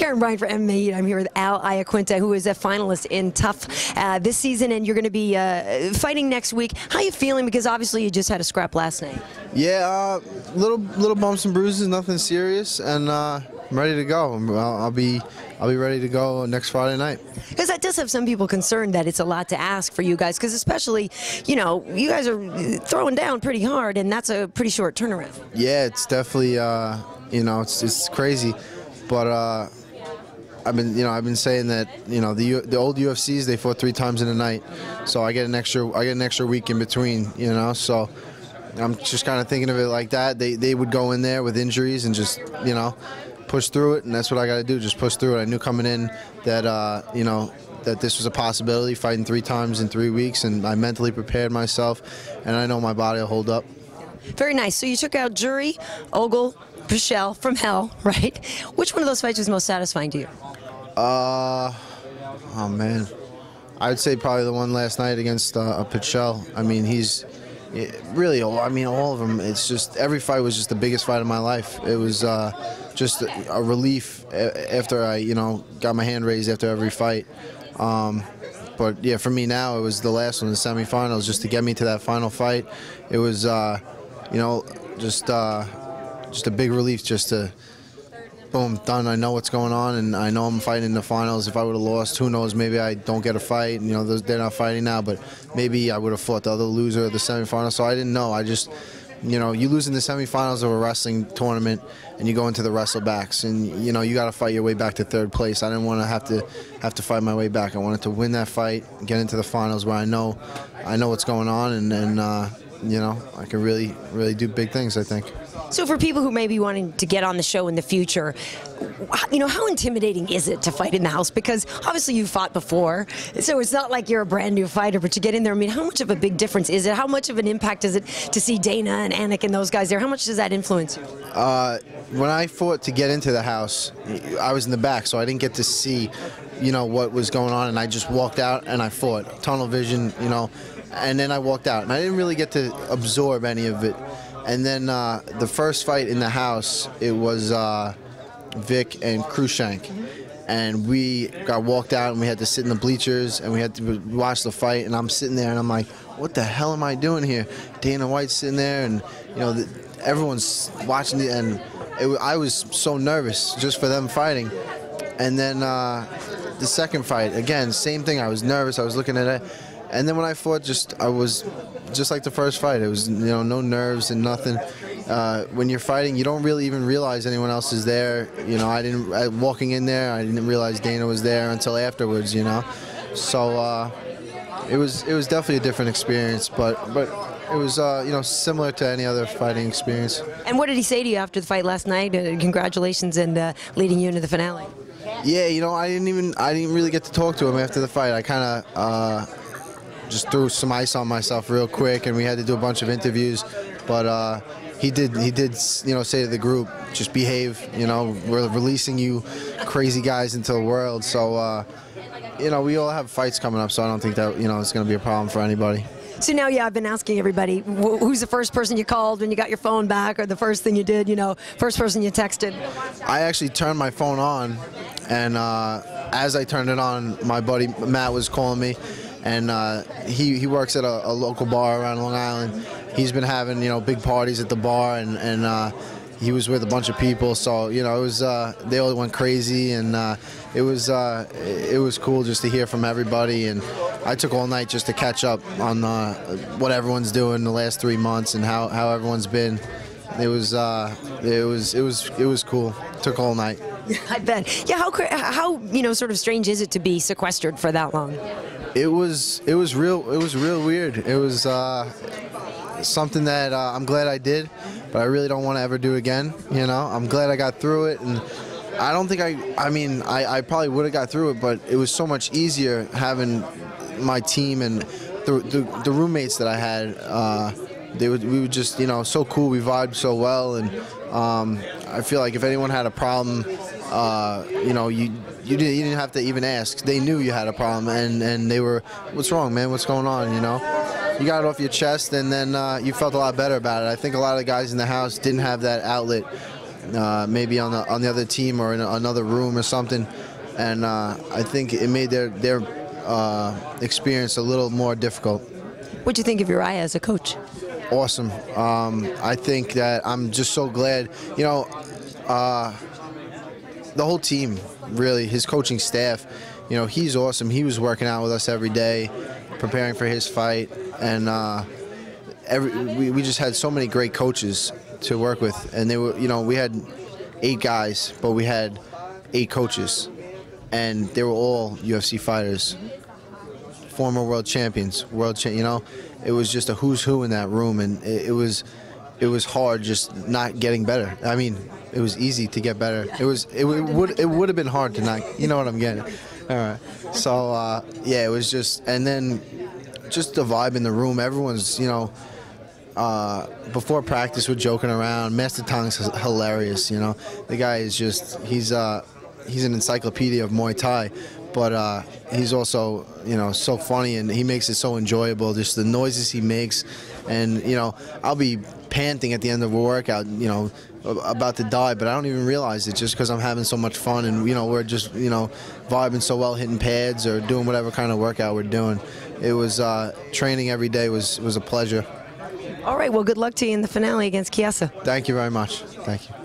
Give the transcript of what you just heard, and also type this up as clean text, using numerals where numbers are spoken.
Karyn Bryant for MMA. I'm here with Iaquinta, who is a finalist in TUF this season, and you're going to be fighting next week. How are you feeling? Because obviously you just had a scrap last night. Yeah, little bumps and bruises, nothing serious, and I'm ready to go. I'll be ready to go next Friday night. Because that does have some people concerned that it's a lot to ask for you guys, because especially, you know, you guys are throwing down pretty hard, and that's a pretty short turnaround. Yeah, it's definitely, you know, it's crazy, but I've been saying that, you know, the old UFCs, they fought 3 times in a night, so I get an extra week in between, you know, so I'm just kind of thinking of it like that. They would go in there with injuries and just, you know, push through it, and that's what I got to do, just push through it. I knew coming in that, you know, that this was a possibility, fighting 3 times in 3 weeks, and I mentally prepared myself, and I know my body will hold up. Very nice. So you took out Jury, Ogle, Pichel from hell, right? Which one of those fights was most satisfying to you? Oh man, I'd say probably the one last night against Pichel. I mean, he's really, I mean, all of them. It's just, every fight was just the biggest fight of my life. It was just a relief after I, you know, got my hand raised after every fight. But yeah, for me now, it was the last one, the semifinals, just to get me to that final fight. It was, you know, just a big relief, just to, boom, done. I know what's going on, and I know I'm fighting in the finals. If I would have lost, who knows, maybe I don't get a fight. You know, they're not fighting now, but maybe I would have fought the other loser of the semifinals. So I didn't know. I just, you know, you lose in the semifinals of a wrestling tournament, and you go into the wrestlebacks, and, you know, you got to fight your way back to 3rd place. I didn't want to have to fight my way back. I wanted to win that fight, get into the finals where I know what's going on, and you know, I can really do big things, I think. So for people who may be wanting to get on the show in the future, you know, how intimidating is it to fight in the house? Because obviously you fought before, so it's not like you're a brand new fighter, but to get in there, I mean, how much of a big difference is it? How much of an impact is it to see Dana and Anik and those guys there? How much does that influence you? When I fought to get into the house, I was in the back, so I didn't get to see, you know, what was going on, and I just walked out and I fought. Tunnel vision, you know, and then I walked out, and I didn't really get to absorb any of it. And then the first fight in the house, it was Vic and Krushank, and we got walked out, and we had to sit in the bleachers, and we had to watch the fight, and I'm sitting there, and I'm like, what the hell am I doing here? Dana White's sitting there, and, you know, everyone's watching it, and I was so nervous just for them fighting. And then the second fight, again, same thing. I was nervous. I was looking at it. And then when I fought, I was just like the first fight. It was, you know, no nerves and nothing. When you're fighting, you don't really even realize anyone else is there. You know, walking in there, I didn't realize Dana was there until afterwards, you know. So it was definitely a different experience, but it was, you know, similar to any other fighting experience. And what did he say to you after the fight last night? Congratulations, and leading you into the finale. Yeah, you know, I didn't really get to talk to him after the fight. I kind of just threw some ice on myself real quick, and we had to do a bunch of interviews. But he did, you know, say to the group, just behave. You know, we're releasing you crazy guys into the world. So, you know, we all have fights coming up, so I don't think that, you know, it's going to be a problem for anybody. So now, yeah, I've been asking everybody, who's the first person you called when you got your phone back, or the first thing you did, you know, first person you texted? I actually turned my phone on, and as I turned it on, my buddy Matt was calling me, and he works at a local bar around Long Island. He's been having, you know, big parties at the bar, and he was with a bunch of people, so, you know, it was they all went crazy, and it was cool just to hear from everybody. And I took all night just to catch up on what everyone's doing the last 3 months and how everyone's been. It was cool. Took all night. I bet. Yeah, how you know, sort of strange is it to be sequestered for that long? It was real weird. It was something that I'm glad I did, but I really don't want to ever do again. You know, I'm glad I got through it, and I don't think I mean, I probably would have got through it, but it was so much easier having my team and the roommates that I had. We were just, you know, so cool. We vibed so well, and I feel like if anyone had a problem, you know, you didn't have to even ask. They knew you had a problem, and they were, what's wrong, man? What's going on? You know, you got it off your chest, and then you felt a lot better about it. I think a lot of the guys in the house didn't have that outlet maybe on the other team or in another room or something, and I think it made their experience a little more difficult. What do you think of Urijah as a coach? Awesome. I think that I'm just so glad. You know, the whole team, really, his coaching staff. You know, he's awesome. He was working out with us every day, preparing for his fight, and we just had so many great coaches to work with, and they were, you know, we had 8 guys, but we had 8 coaches, and they were all UFC fighters, former world champions, you know. It was just a who's who in that room, and it was hard just not getting better. I mean, it was easy to get better. It would have been hard to not, you know what I'm getting. All right. So yeah, it was just, and then just the vibe in the room. Everyone's, you know, before practice we're joking around. Master Tong's hilarious, you know. The guy is just, he's an encyclopedia of Muay Thai, but he's also, you know, so funny, and he makes it so enjoyable, just the noises he makes. And, you know, I'll be panting at the end of a workout, you know, about to die, but I don't even realize it, just because I'm having so much fun, and, you know, we're just, you know, vibing so well, hitting pads or doing whatever kind of workout we're doing. It was, training every day was a pleasure. All right, well, good luck to you in the finale against Chiesa. Thank you very much. Thank you.